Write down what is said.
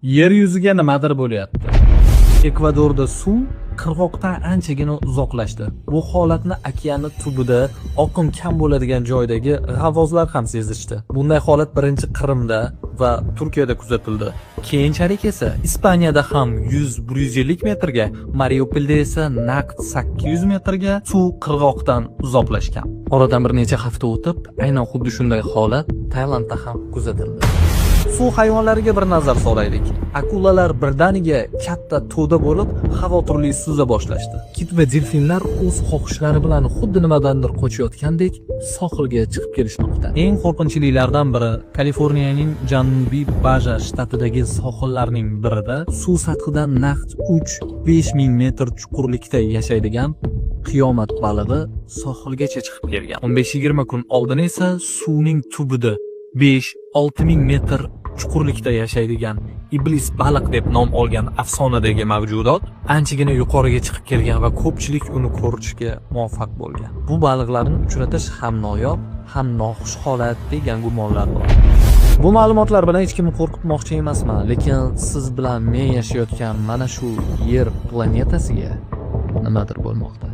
Yer yuziga nimadir bo'lyapti. Ekvadorda suv qirg'oqdan anchagina uzoqlashdi. Bu holatni okeanning tubida oqim kam bo'ladigan joydagi g'avvozlar ham sezishdi. Bunday holat birinchi Qrimda va Turkiyada kuzatildi. Keyinchalik esa Ispaniyada ham 100-150 metrga, Mariupolda esa naqd 800 metrga suv qirg'oqdan uzoqlashgan. Oradan bir necha hafta o'tib, aynan xuddi shunday holat Tailandda ham kuzatildi. Suv hayvonlariga bir nazar solaylik. Akulalar birdaniga katta to'da bo'lib, xavotirli suza boshlashdi. Kit va delfinlar o'z xohishlari bilan xuddi nimadandir qochayotgandek sohilga chiqib kelishmoqda. Eng qo'rqinchlilardan biri Kaliforniyaning Janubiy Baja shtatidagi sohillarning birida suv sathidan naqd 3-5 ming metr chuqurlikda yashaydigan qiyomat balig'i sohilgacha chiqib kelgan. 15-20 kun oldin esa suvning tubida 5-6 ming metr chuqurlikda yashaydigan iblis baliq deb nom olgan afsonadagi mavjudot anchagina yuqoriga chiqib kelgan va ko'pchilik uni ko'rishga muvaffaq bo'lgan. Bu baliqlarni uchratish ham noyob, ham noxush holat degan gumonlar bor. Bu ma'lumotlar bilan hech kimni qo'rqitmoqchi emasman, lekin siz bilan men yashayotgan mana shu Yer planetasiga nimadir bo'lmoqda.